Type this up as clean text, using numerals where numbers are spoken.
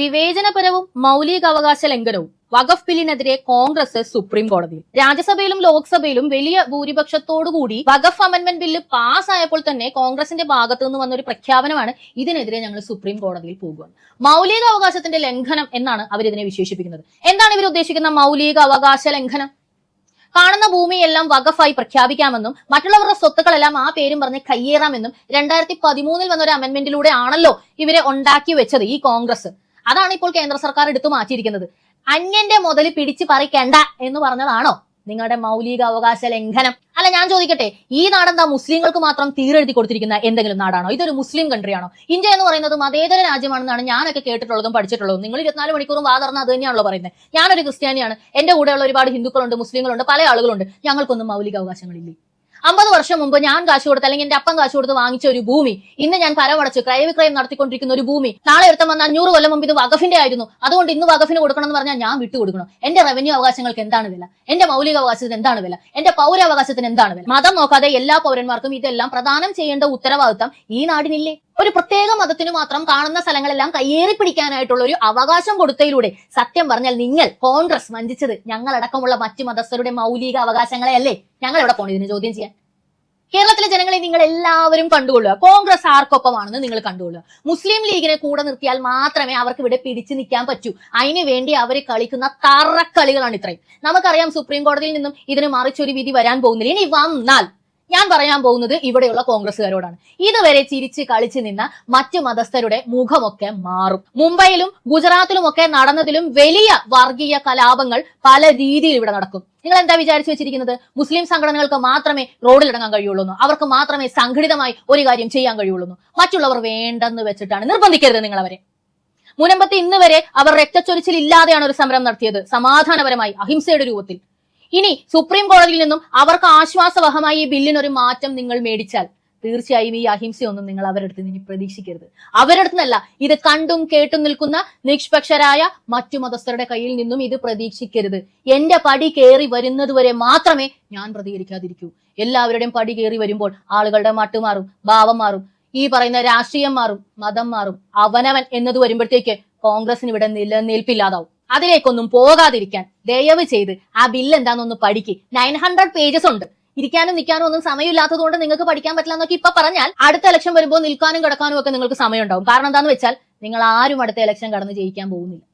വിവേചനപരവും മൗലികാവകാശ ലംഘനവും വഖഫ് ബില്ലിനെതിരെ കോൺഗ്രസ് സുപ്രീം കോടതിയിൽ. രാജ്യസഭയിലും ലോക്സഭയിലും വലിയ ഭൂരിപക്ഷത്തോടുകൂടി വഖഫ് അമെന്റ്മെന്റ് ബില്ല് പാസ്സായപ്പോൾ തന്നെ കോൺഗ്രസിന്റെ ഭാഗത്തു നിന്ന് വന്ന ഒരു പ്രഖ്യാപനമാണ് ഇതിനെതിരെ ഞങ്ങൾ സുപ്രീം കോടതിയിൽ പോകുക. മൗലികാവകാശത്തിന്റെ ലംഘനം എന്നാണ് അവരിതിനെ വിശേഷിപ്പിക്കുന്നത്. എന്താണ് ഇവർ ഉദ്ദേശിക്കുന്ന മൗലിക അവകാശ ലംഘനം? കാണുന്ന ഭൂമിയെല്ലാം വഖഫായി പ്രഖ്യാപിക്കാമെന്നും മറ്റുള്ളവരുടെ സ്വത്തുക്കളെല്ലാം ആ പേരും പറഞ്ഞ് കയ്യേറാമെന്നും 2013 വന്ന ഒരു അമെന്റ്മെന്റിലൂടെ ആണല്ലോ ഇവരെ ഉണ്ടാക്കി വെച്ചത് ഈ കോൺഗ്രസ്. അതാണ് ഇപ്പോൾ കേന്ദ്ര സർക്കാർ എടുത്തു മാറ്റിയിരിക്കുന്നത്. അന്യന്റെ മുതൽ പിടിച്ചു പറിക്കണ്ട എന്ന് പറഞ്ഞതാണോ നിങ്ങളുടെ മൗലിക അവകാശ ലംഘനം? അല്ല, ഞാൻ ചോദിക്കട്ടെ, ഈ നാടെന്താ മുസ്ലിങ്ങൾക്ക് മാത്രം തീരെഴുതി കൊടുത്തിരിക്കുന്ന എന്തെങ്കിലും നാടാണോ? ഇതൊരു മുസ്ലിം കൺട്രിയാണോ? ഇന്ത്യ എന്ന് പറയുന്നത് മതേതര രാജ്യമാണെന്നാണ് ഞാനൊക്കെ കേട്ടിട്ടുള്ളതും പഠിച്ചിട്ടുള്ളതും. നിങ്ങൾ 24 മണിക്കൂറും വാതർന്ന് അത് തന്നെയാണല്ലോ പറയുന്നത്. ഞാനൊരു ക്രിസ്ത്യാനിയാണ്, എന്റെ കൂടെയുള്ള ഒരുപാട് ഹിന്ദുക്കളുണ്ട്, മുസ്ലിങ്ങളുണ്ട്, പല ആളുകളുണ്ട്. ഞങ്ങൾക്കൊന്നും മൗലിക അവകാശങ്ങളില്ലേ? 50 വർഷം മുമ്പ് ഞാൻ കാശ് കൊടുത്ത് അല്ലെങ്കിൽ എന്റെ അപ്പം കാശ് കൊടുത്ത് വാങ്ങിച്ച ഒരു ഭൂമി ഇന്ന് ഞാൻ കരമടച്ച് ക്രയവിക്രയം നടത്തിക്കൊണ്ടിരിക്കുന്ന ഒരു ഭൂമി നാളെ ഒരുത്തം വന്ന 500 കൊല്ലം മുമ്പ് ഇത് വഖഫിന്റെ ആയിരുന്നു, അതുകൊണ്ട് ഇന്ന് വഖഫിന് കൊടുക്കണം എന്ന് പറഞ്ഞാൽ ഞാൻ വിട്ടുകൊടുക്കണം. എന്റെ റവന്യൂ അവകാശങ്ങൾക്ക് എന്താണ് വില? എന്റെ മൗലിക അവകാശത്തിന് എന്താണ് വില? എന്റെ പൗരാവകാശത്തിന് എന്താണ് വില? മതം നോക്കാതെ എല്ലാ പൗരന്മാർക്കും ഇതെല്ലാം പ്രദാനം ചെയ്യേണ്ട ഉത്തരവാദിത്തം ഈ നാടിനില്ലേ? ഒരു പ്രത്യേക മതത്തിന് മാത്രം കാണുന്ന സ്ഥലങ്ങളെല്ലാം കയ്യേറി പിടിക്കാനായിട്ടുള്ള ഒരു അവകാശം കൊടുത്തതിലൂടെ സത്യം പറഞ്ഞാൽ നിങ്ങൾ കോൺഗ്രസ് വഞ്ചിച്ചത് ഞങ്ങളടക്കമുള്ള മറ്റു മതസ്ഥരുടെ മൗലിക അവകാശങ്ങളെ അല്ലേ? ഞങ്ങൾ എവിടെ പോണം ഇതിന് ചോദ്യം ചെയ്യാൻ? കേരളത്തിലെ ജനങ്ങളെ നിങ്ങൾ എല്ലാവരും കണ്ടുകൊള്ളുക. കോൺഗ്രസ് ആർക്കൊപ്പമാണെന്ന് നിങ്ങൾ കണ്ടുകൊള്ളുക. മുസ്ലിം ലീഗിനെ കൂടെ നിർത്തിയാൽ മാത്രമേ അവർക്ക് ഇവിടെ പിടിച്ചു നിൽക്കാൻ പറ്റൂ. അതിനു വേണ്ടി അവർ കളിക്കുന്ന തറക്കളികളാണ് ഇത്രയും. നമുക്കറിയാം സുപ്രീം കോടതിയിൽ നിന്നും ഇതിന് മറിച്ചൊരു വിധി വരാൻ പോകുന്നില്ല. ഇനി വന്നാൽ ഞാൻ പറയാൻ പോകുന്നത് ഇവിടെയുള്ള കോൺഗ്രസ്സുകാരോടാണ്. ഇതുവരെ ചിരിച്ച് കളിച്ചു നിന്ന മറ്റു മതസ്ഥരുടെ മുഖമൊക്കെ മാറും. മുംബൈയിലും ഗുജറാത്തിലും ഒക്കെ നടന്നതിലും വലിയ വർഗീയ കലാപങ്ങൾ പല രീതിയിൽ ഇവിടെ നടക്കും. നിങ്ങൾ എന്താ വിചാരിച്ചു വെച്ചിരിക്കുന്നത്? മുസ്ലിം സംഘടനകൾക്ക് മാത്രമേ റോഡിലിറങ്ങാൻ കഴിയുള്ളൂ, അവർക്ക് മാത്രമേ സംഘടിതമായി ഒരു കാര്യം ചെയ്യാൻ കഴിയുള്ളൂ, മറ്റുള്ളവർ വേണ്ടെന്ന് വെച്ചിട്ടാണ്. നിർബന്ധിക്കരുത് നിങ്ങൾ അവരെ. മുനമ്പത്ത് ഇന്ന് വരെ അവർ രക്തച്ചൊരിച്ചിൽ ഇല്ലാതെയാണ് ഒരു സമരം നടത്തിയത്, സമാധാനപരമായി അഹിംസയുടെ രൂപത്തിൽ. ഇനി സുപ്രീം കോടതിയിൽ നിന്നും അവർക്ക് ആശ്വാസവഹമായി ഈ ബില്ലിനൊരു മാറ്റം നിങ്ങൾ മേടിച്ചാൽ തീർച്ചയായും ഈ അഹിംസയൊന്നും നിങ്ങൾ അവരുടെ അടുത്ത് ഇനി പ്രതീക്ഷിക്കരുത്. അവരുടെ അടുത്തുനിന്നല്ല, ഇത് കണ്ടും കേട്ടും നിൽക്കുന്ന നിഷ്പക്ഷരായ മറ്റു മതസ്ഥരുടെ കയ്യിൽ നിന്നും ഇത് പ്രതീക്ഷിക്കരുത്. എന്റെ പടി കയറി വരുന്നത് വരെ മാത്രമേ ഞാൻ പ്രതികരിക്കാതിരിക്കൂ. എല്ലാവരുടെയും പടി കയറി വരുമ്പോൾ ആളുകളുടെ മട്ട് മാറും, ഭാവം മാറും, ഈ പറയുന്ന രാഷ്ട്രീയം മാറും, മതം മാറും. അവനവൻ എന്നത് വരുമ്പോഴത്തേക്ക് കോൺഗ്രസിന് ഇവിടെ നിലനിൽപ്പില്ലാതാവും. അതിലേക്കൊന്നും പോകാതിരിക്കാൻ ദയവ് ചെയ്ത് ആ ബില്ല് എന്താണെന്നൊന്ന് പഠിക്ക്. 900 പേജസ് ഉണ്ട്. ഇരിക്കാനും നിൽക്കാനും ഒന്നും സമയമില്ലാത്തത് കൊണ്ട് നിങ്ങൾക്ക് പഠിക്കാൻ പറ്റില്ല എന്നൊക്കെ ഇപ്പൊ പറഞ്ഞാൽ അടുത്ത ഇലക്ഷൻ വരുമ്പോൾ നിൽക്കാനും കിടക്കാനും ഒക്കെ നിങ്ങൾക്ക് സമയം ഉണ്ടാവും. കാരണം എന്താണെന്ന് വെച്ചാൽ നിങ്ങൾ ആരും അടുത്ത ഇലക്ഷൻ കടന്ന് ജയിക്കാൻ പോകുന്നില്ല.